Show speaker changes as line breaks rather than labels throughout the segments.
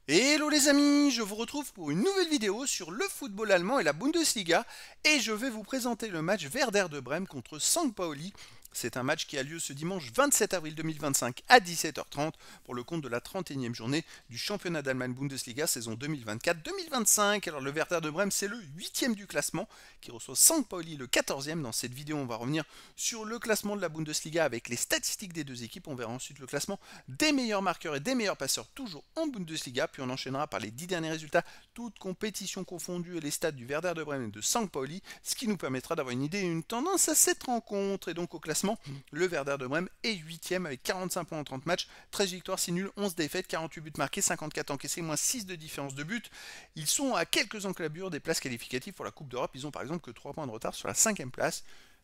Hello les amis, je vous retrouve pour une nouvelle vidéo sur le football allemand et la Bundesliga et je vais vous présenter le match Werder de Brême contre St. Pauli. C'est un match qui a lieu ce dimanche 27 avril 2025 à 17h30 pour le compte de la 31e journée du championnat d'Allemagne Bundesliga saison 2024-2025. Alors le Werder de Brême c'est le 8e du classement qui reçoit St. Pauli le 14e. Dans cette vidéo on va revenir sur le classement de la Bundesliga avec les statistiques des deux équipes. On verra ensuite le classement des meilleurs marqueurs et des meilleurs passeurs toujours en Bundesliga. Puis on enchaînera par les 10 derniers résultats, toutes compétitions confondues et les stats du Werder de Brême et de St. Pauli, ce qui nous permettra d'avoir une idée et une tendance à cette rencontre. Et donc au classement, le Werder de Brême est 8e avec 45 points en 30 matchs, 13 victoires, 6 nuls, 11 défaites, 48 buts marqués, 54 encaissés, moins 6 de différence de but. Ils sont à quelques enclabures des places qualificatives pour la Coupe d'Europe. Ils ont par exemple que 3 points de retard sur la 5e place.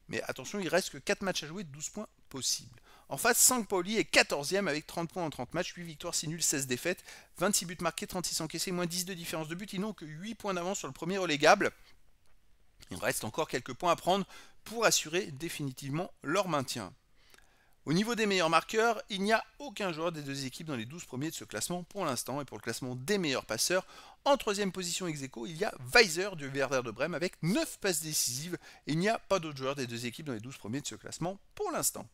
Mais attention, il reste que 4 matchs à jouer, 12 points possibles. En face, St. Pauli est 14e avec 30 points en 30 matchs, 8 victoires, 6 nuls, 16 défaites, 26 buts marqués, 36 encaissés, moins 10 de différence de but. Ils n'ont que 8 points d'avance sur le premier relégable. Il reste encore quelques points à prendre pour assurer définitivement leur maintien. Au niveau des meilleurs marqueurs, il n'y a aucun joueur des deux équipes dans les 12 premiers de ce classement pour l'instant. Et pour le classement des meilleurs passeurs, en troisième position ex aequo, il y a Weiser du Werder de Brême avec 9 passes décisives. Et il n'y a pas d'autres joueurs des deux équipes dans les 12 premiers de ce classement pour l'instant.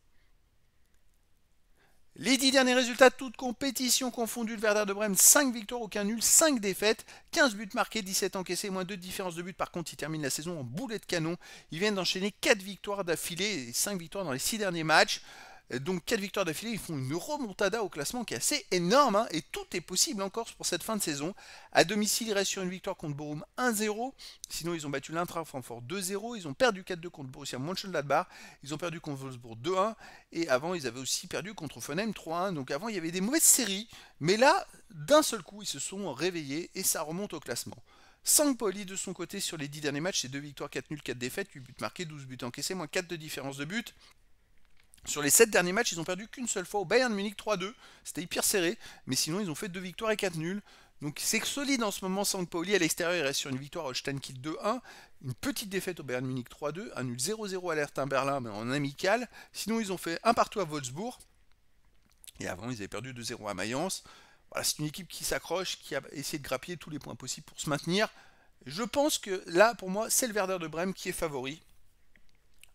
Les 10 derniers résultats, toutes compétitions confondues, le Werder de Brême, 5 victoires, aucun nul, 5 défaites, 15 buts marqués, 17 encaissés, moins 2 de différence de but. Par contre, ils terminent la saison en boulet de canon. Ils viennent d'enchaîner 4 victoires d'affilée et 5 victoires dans les 6 derniers matchs. Donc 4 victoires d'affilée, ils font une remontada au classement qui est assez énorme, hein, et tout est possible encore pour cette fin de saison. À domicile, ils restent sur une victoire contre Bochum 1-0, sinon ils ont battu l'Eintracht Francfort 2-0, ils ont perdu 4-2 contre Borussia Mönchengladbach, ils ont perdu contre Wolfsburg 2-1, et avant ils avaient aussi perdu contre Hoffenheim 3-1, donc avant il y avait des mauvaises séries, mais là, d'un seul coup, ils se sont réveillés et ça remonte au classement. St. Pauli de son côté sur les 10 derniers matchs, c'est 2 victoires, 4 nuls, 4 défaites, 8 buts marqués, 12 buts encaissés, moins 4 de différence de but. Sur les 7 derniers matchs, ils ont perdu qu'une seule fois au Bayern Munich 3-2. C'était hyper serré, mais sinon ils ont fait 2 victoires et 4 nuls. Donc c'est solide en ce moment. St. Pauli à l'extérieur, il reste sur une victoire à Holstein Kiel 2-1, une petite défaite au Bayern Munich 3-2, un nul 0-0 à l'Hertha Berlin mais en amical. Sinon ils ont fait un partout à Wolfsburg. Et avant ils avaient perdu 2-0 à Mayence. Voilà, c'est une équipe qui s'accroche, qui a essayé de grappiller tous les points possibles pour se maintenir. Je pense que là, pour moi, c'est le Werder de Brême qui est favori.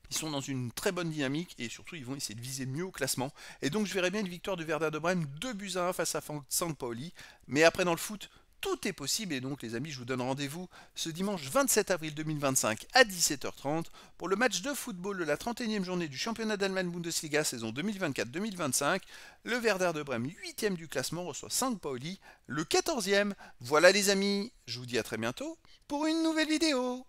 Ils sont dans une très bonne dynamique et surtout ils vont essayer de viser mieux au classement. Et donc je verrais bien une victoire du Werder de Brême 2 buts à 1 face à St. Pauli. Mais après dans le foot, tout est possible et donc les amis, je vous donne rendez-vous ce dimanche 27 avril 2025 à 17h30 pour le match de football de la 31e journée du championnat d'Allemagne Bundesliga saison 2024-2025. Le Werder de Brême, 8e du classement, reçoit St. Pauli, le 14e. Voilà les amis, je vous dis à très bientôt pour une nouvelle vidéo.